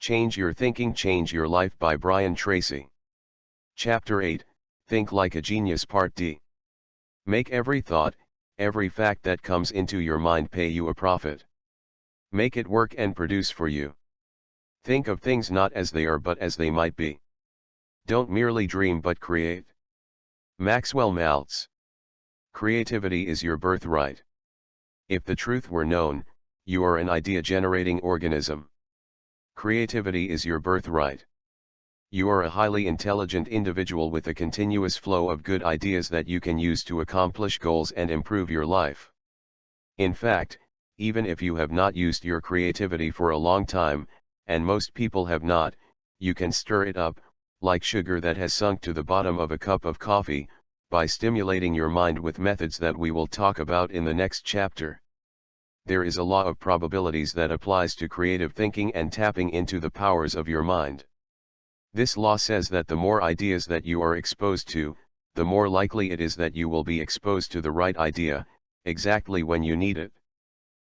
Change Your Thinking, Change Your Life by Tracy. Chapter 8, Think Like a Genius Part D. Make every thought, every fact that comes into your mind pay you a profit. Make it work and produce for you. Think of things not as they are but as they might be. Don't merely dream but create. Maxwell Maltz. Creativity is your birthright. If the truth were known, you are an idea-generating organism. Creativity is your birthright. You are a highly intelligent individual with a continuous flow of good ideas that you can use to accomplish goals and improve your life. In fact, even if you have not used your creativity for a long time, and most people have not, you can stir it up, like sugar that has sunk to the bottom of a cup of coffee, by stimulating your mind with methods that we will talk about in the next chapter. There is a law of probabilities that applies to creative thinking and tapping into the powers of your mind. This law says that the more ideas that you are exposed to, the more likely it is that you will be exposed to the right idea, exactly when you need it.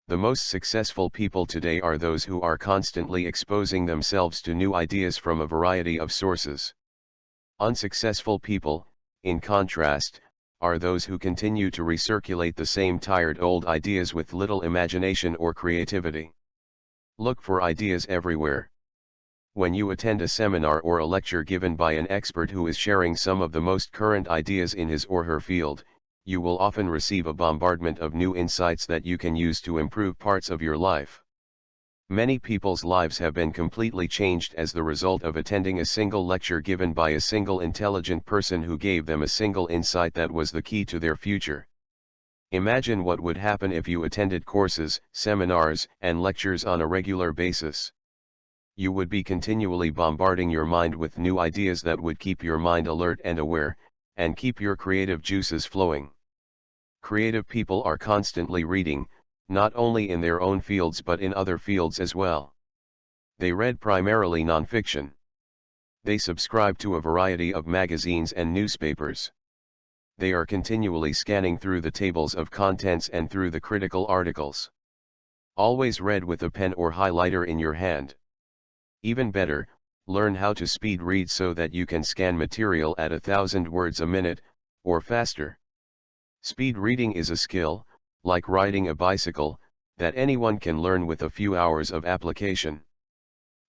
The most successful people today are those who are constantly exposing themselves to new ideas from a variety of sources. Unsuccessful people, in contrast, are those who continue to recirculate the same tired old ideas with little imagination or creativity. Look for ideas everywhere. When you attend a seminar or a lecture given by an expert who is sharing some of the most current ideas in his or her field, you will often receive a bombardment of new insights that you can use to improve parts of your life. Many people's lives have been completely changed as the result of attending a single lecture given by a single intelligent person who gave them a single insight that was the key to their future. Imagine what would happen if you attended courses, seminars, and lectures on a regular basis. You would be continually bombarding your mind with new ideas that would keep your mind alert and aware, and keep your creative juices flowing. Creative people are constantly reading, not only in their own fields but in other fields as well. They read primarily nonfiction. They subscribe to a variety of magazines and newspapers. They are continually scanning through the tables of contents and through the critical articles. Always read with a pen or highlighter in your hand. Even better, learn how to speed read so that you can scan material at 1,000 words a minute, or faster. Speed reading is a skill, like riding a bicycle, that anyone can learn with a few hours of application.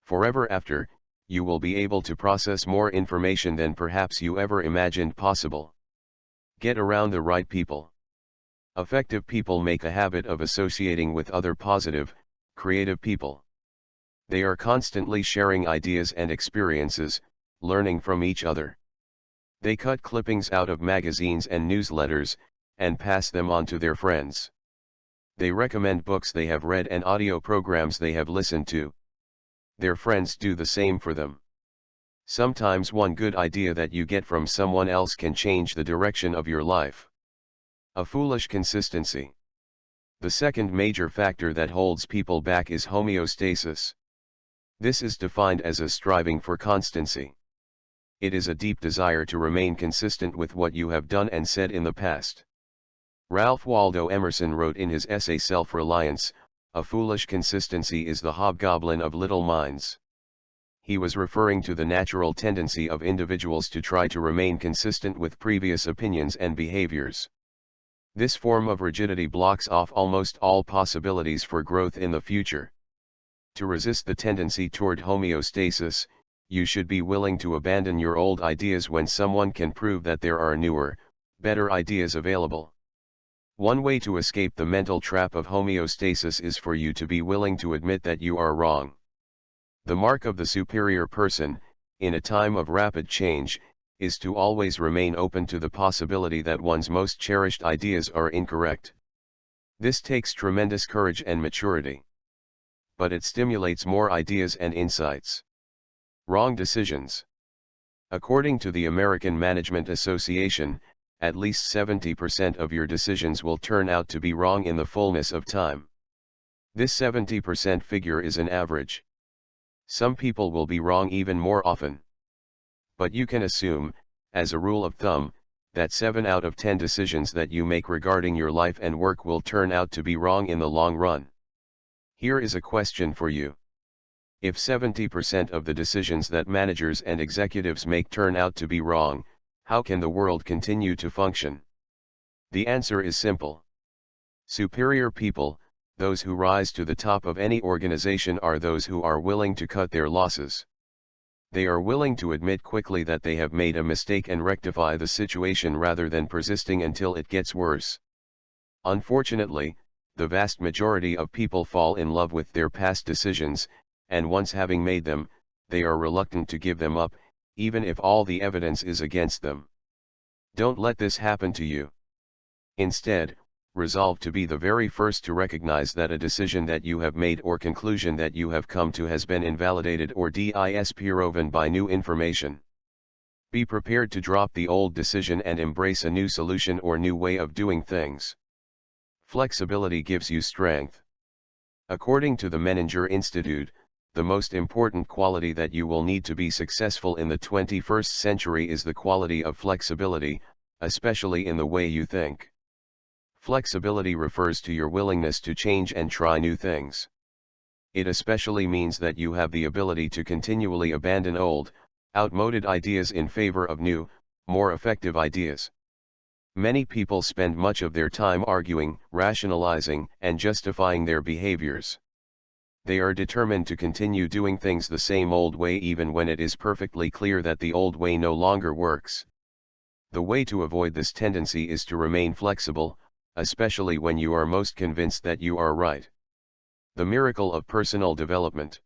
Forever after, you will be able to process more information than perhaps you ever imagined possible. Get around the right people. Effective people make a habit of associating with other positive, creative people. They are constantly sharing ideas and experiences, learning from each other. They cut clippings out of magazines and newsletters, and pass them on to their friends. They recommend books they have read and audio programs they have listened to. Their friends do the same for them. Sometimes one good idea that you get from someone else can change the direction of your life. A foolish consistency. The second major factor that holds people back is homeostasis. This is defined as a striving for constancy. It is a deep desire to remain consistent with what you have done and said in the past. Ralph Waldo Emerson wrote in his essay Self-Reliance, "A foolish consistency is the hobgoblin of little minds." He was referring to the natural tendency of individuals to try to remain consistent with previous opinions and behaviors. This form of rigidity blocks off almost all possibilities for growth in the future. To resist the tendency toward homeostasis, you should be willing to abandon your old ideas when someone can prove that there are newer, better ideas available. One way to escape the mental trap of homeostasis is for you to be willing to admit that you are wrong. The mark of the superior person, in a time of rapid change, is to always remain open to the possibility that one's most cherished ideas are incorrect. This takes tremendous courage and maturity. But it stimulates more ideas and insights. Wrong decisions. According to the American Management Association, at least 70% of your decisions will turn out to be wrong in the fullness of time. This 70% figure is an average. Some people will be wrong even more often. But you can assume, as a rule of thumb, that 7 out of 10 decisions that you make regarding your life and work will turn out to be wrong in the long run. Here is a question for you. If 70% of the decisions that managers and executives make turn out to be wrong, how can the world continue to function? The answer is simple. Superior people, those who rise to the top of any organization, are those who are willing to cut their losses. They are willing to admit quickly that they have made a mistake and rectify the situation rather than persisting until it gets worse. Unfortunately, the vast majority of people fall in love with their past decisions, and once having made them, they are reluctant to give them up, even if all the evidence is against them. Don't let this happen to you. Instead, resolve to be the very first to recognize that a decision that you have made or conclusion that you have come to has been invalidated or disproven by new information. Be prepared to drop the old decision and embrace a new solution or new way of doing things. Flexibility gives you strength. According to the Menninger Institute, the most important quality that you will need to be successful in the 21st century is the quality of flexibility, especially in the way you think. Flexibility refers to your willingness to change and try new things. It especially means that you have the ability to continually abandon old, outmoded ideas in favor of new, more effective ideas. Many people spend much of their time arguing, rationalizing, and justifying their behaviors. They are determined to continue doing things the same old way even when it is perfectly clear that the old way no longer works. The way to avoid this tendency is to remain flexible, especially when you are most convinced that you are right. The miracle of personal development.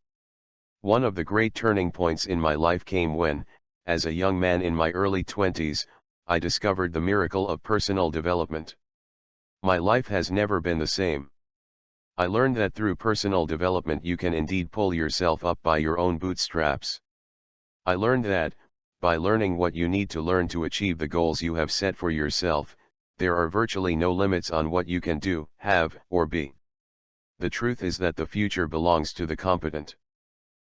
One of the great turning points in my life came when, as a young man in my early 20s, I discovered the miracle of personal development. My life has never been the same. I learned that through personal development you can indeed pull yourself up by your own bootstraps. I learned that, by learning what you need to learn to achieve the goals you have set for yourself, there are virtually no limits on what you can do, have, or be. The truth is that the future belongs to the competent.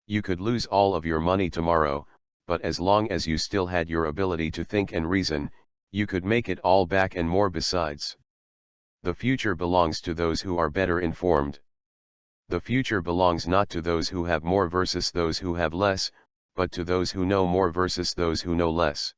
You could lose all of your money tomorrow, but as long as you still had your ability to think and reason, you could make it all back and more besides. The future belongs to those who are better informed. The future belongs not to those who have more versus those who have less, but to those who know more versus those who know less.